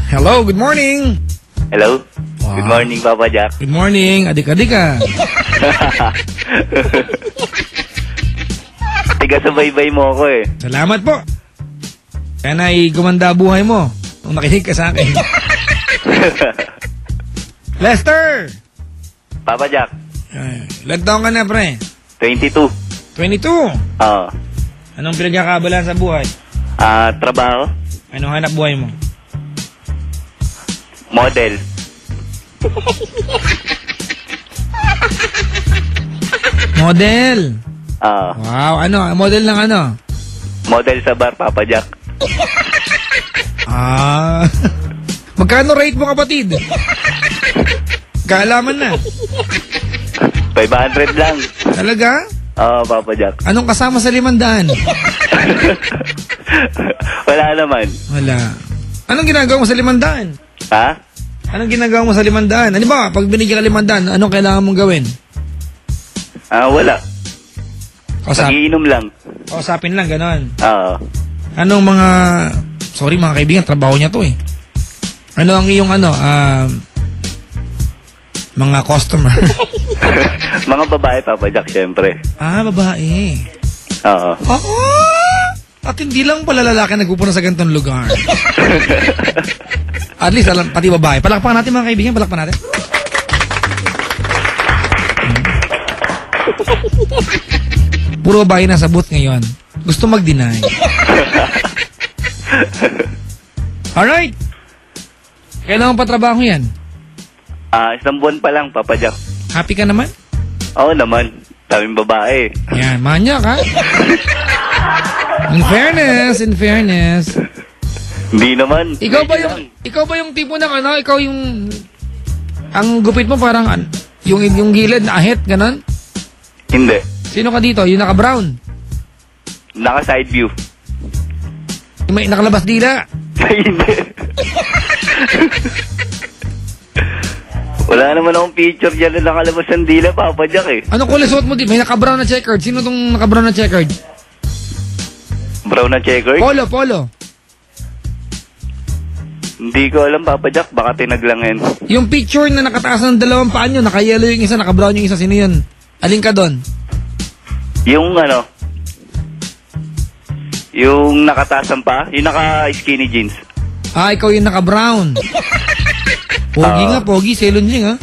Hello, good morning. Hello? Wow. Good morning, Papa Jack. Good morning, adik-adik ka. Tiga sa baybay mo ako eh. Salamat po. Sana ay gumanda buhay mo kung nakinig ka sa akin. Lester! Papa Jack, Ilan taon ka na, pre? 22. 22. Oo. Anong pinagkakabalan sa buhay? Trabaho? Anong hanap buhay mo? Model. Model. Oo. Wow, ano? Model ng ano? Model sa bar, Papa Jack. Magkano rate mo, kapatid? Kaalaman na. 500 lang. Talaga? Oo, Papa Jack. Anong kasama sa 500? Wala naman. Wala. Anong ginagawa mo sa 500? Ha? Anong ginagawa mo sa 500? Ano ba, pag binigyan ka 500, anong kailangan mong gawin? Wala. Nagiinom lang. Kausapin lang, ganon. Oo. Anong mga... Sorry mga kaibigan, trabaho niya to eh. Ano ang iyong mga customer? Mga babae, Papa Jack, syempre. Babae. Oo. Oo! At hindi lang pala lalaki nagpupunta sa ganitong lugar. At least, pati babae. Palakpakan natin mga kaibigan, palakpakan natin. Puro babae nasa booth ngayon. Gusto mag-deny. Alright. Kailangan pa trabaho yan? Isang buwan pa lang, Papa Jack. Happy ka naman? Oo naman. Daming babae. Yan, manyak ha? In fairness. Hindi naman. Ikaw ba yung tipo ng ikaw yung ang gupit mo parang yung gilid na ahit, ganon? Hindi. Sino ka dito? Yung naka-brown? Naka-side view. May nakalabas dila? Hindi. Wala naman akong picture dyan na nakalabas ng dila, Papa Jack eh. Ano kulay suot mo dito? May naka-brown na checkered. Sino tong naka-brown na checkered? Brown na checkered? Polo. Hindi ko alam, Papa Jack. Baka tinaglangan. Yung picture na nakataas ng dalawang paa nyo, naka-yellow yung isa, naka-brown yung isa. Sino yun? Alin ka doon? Yung yung nakatasan pa, yung naka-skinny jeans. Ikaw yung naka-brown. Pogi nga, pogi. Selonjing, ha?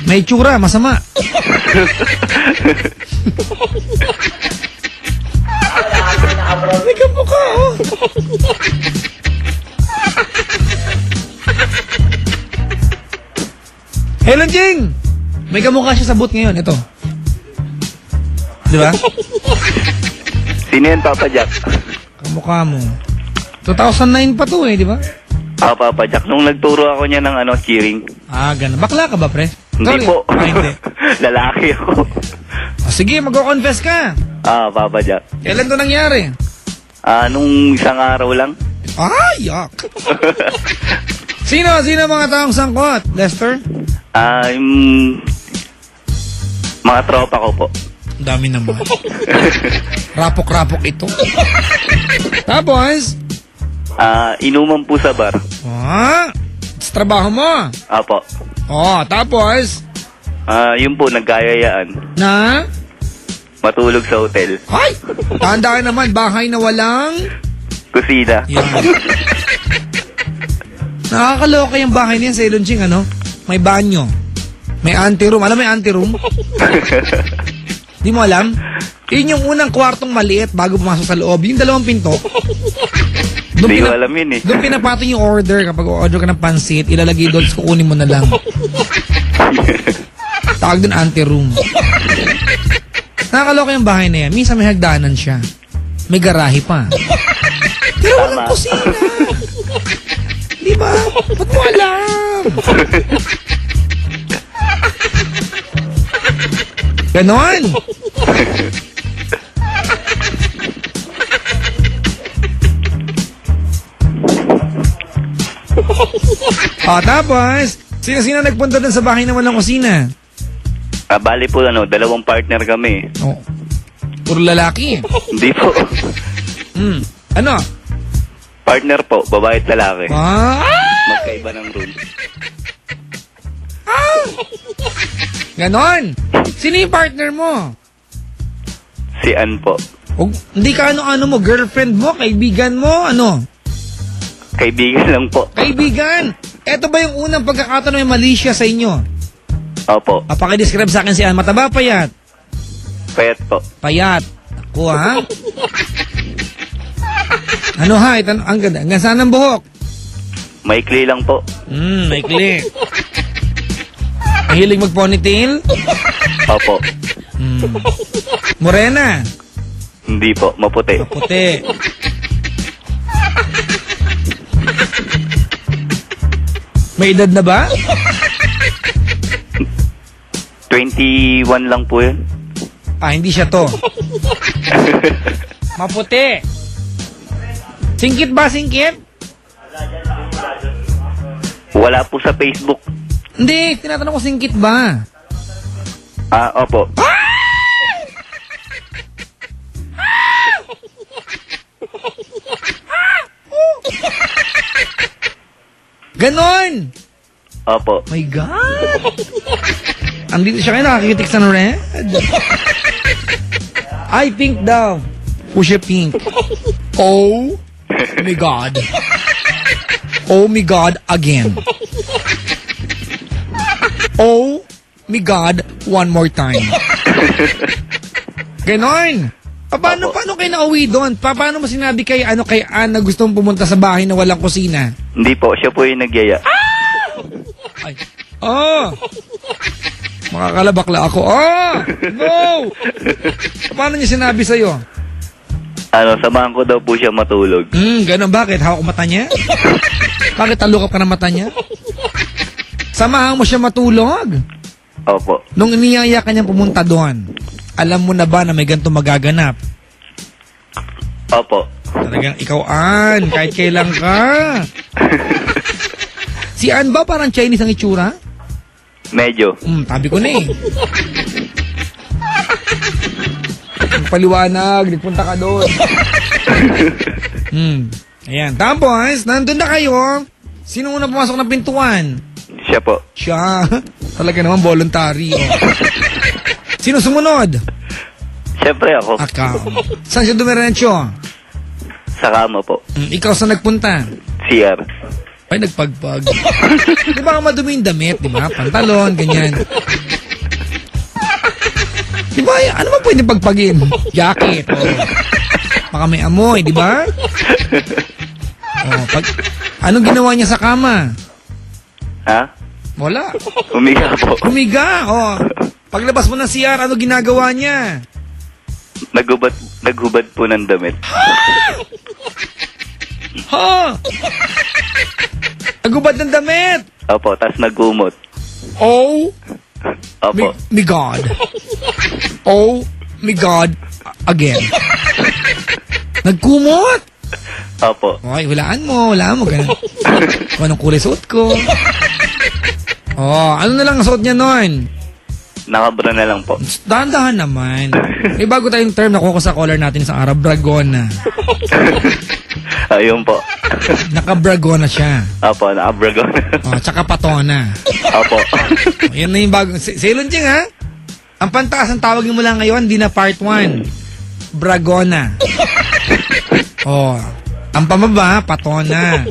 May tsura, masama. May kamukha, oh. Selonjing! May kamukha siya sa booth ngayon. Ito. Di ba? Sino yan, Papa Jack? Kamukha mo. 2009 pa to eh, di ba? Papa Jack. Nung nagturo ako niya ng cheering. Ganun. Bakla ka ba, pre? Hindi Sorry. po. Hindi. Lalaki ako. Sige, mag-confess ka. Papa Jack. Kailan to nangyari? Nung isang araw lang. Yak. Sino mga taong sangkot, Lester? Yung mga tropa ko po. Dami naman. Rapok-rapok ito. Tapos? Inuman po sa bar. Sa trabaho mo? Apo. Tapos? Yun po, nagkayayaan. Na? Matulog sa hotel. Ay! Tanda ka naman, bahay na walang? Kusina. Yan. Nakakaloka yung bahay niyan sa Ilonching, May banyo. May anteroom. Alam mo yung anteroom? Di mo alam? Yun yung unang kwartong maliit bago pumasok sa loob. Yung dalawang pinto. Hindi ko alam yun eh. Doon pinapatong yung order. Kapag order ka ng pansit, ilalagay doon, kukunin mo na lang. Tawag doon anteroom. Nakakaloka yung bahay na yan. Minsan may hagdanan siya. May garahe pa. Pero walang kusina. Di ba? Ba't mo alam? Ganon. Tapos, sino nagpunta dun sa bahay na walang kusina? Bali po, dalawang partner kami. Puro lalaki. Hindi po. Ano? Partner po, babae at lalaki. Ah! Magkaiba ng rules. Ganon. Sino yung partner mo? Si Ann po. Hindi ka ano-ano mo, girlfriend mo, kaibigan mo, ano? Kaibigan lang po. Kaibigan! Eto ba yung unang pagkakataon may mali siya sa inyo? Opo. Pakidescribe sa akin si Ann. Mataba, payat? Payat po. Payat. Ako, ha? Ano ha? Ito, ang ganda. Hanggang saan ang buhok? Maikli lang po. Maikli. Mahilig mag-ponytail? Opo. Morena? Hindi po, maputi. Puti. May edad na ba? 21 lang po yun. Hindi siya to. Maputi. Singkit ba, singkit? Wala po sa Facebook. Hindi, tinatanong ko singkit ba? Opo. Ganon! Opo. My God! Andito siya kayo, nakakitik sa red. I pink daw. Push pink. Oh my God. Oh my God again. Oh my God one more time. Ganon. Paano kayo nauwi doon? Paano mo sinabi kay Ann na gusto mong pumunta sa bahay na walang kusina? Hindi po, siya po yung nagyaya. Ay. Makakalabakla ako. No! Paano niya sinabi sa'yo? Samahan ko daw po siya matulog. Ganun. Bakit? Hawak ko mata niya? Bakit talukap ka ng mata niya? Samahan mo siya matulog? Opo. Nung iniyaya ka niyang pumunta doon, alam mo na ba na may ganito magaganap? Opo. Talagang ikaw, Ann, kahit kailan ka. Si Ann ba parang Chinese ang itsura? Medyo. Tabi ko na eh. Paliwanag, nagpunta ka doon. Ayan, tapos, nandun na kayo. Sino una pumasok ng pintuan? Siya po. Siya. Talaga naman voluntary. Sino sumunod? Siyempre ako. Akaw. Saan siya dumiretso? Sa kama po. Ikaw saan nagpunta? CR. Ay, nagpagpag. Di ba madumi yung damit, di ba? Pantalon, ganyan. Di ba? Ano ba pwede pagpagin? Jacket, baka may amoy, di ba? Anong ginawa niya sa kama? Ha? Wala. Umiga po. Humiga, Paglabas mo ng CR, ano ginagawa niya? Naghubad po ng damit. Nagubad ng damit! Opo, tas nagumot. Oh! Opo. Me God. Oh, me God. Again. Nagkumot! Opo. Okay, hulaan mo. Ganun. Kung anong kulay suot ko. Ano na lang ang suot niya nun? Nakabra na lang po. Dahan-dahan naman. May bago tayong term na kuko sa caller natin sa Arab, Bragona. Ayun po. Naka-Bragona siya. Opo, naka-Bragona. Tsaka patona. Opo. Yan na yung bagong... Sailon Ching, ha? Ang pantaas ang tawag mo lang ngayon, di na part 1. Bragona. Ang pamaba, patona.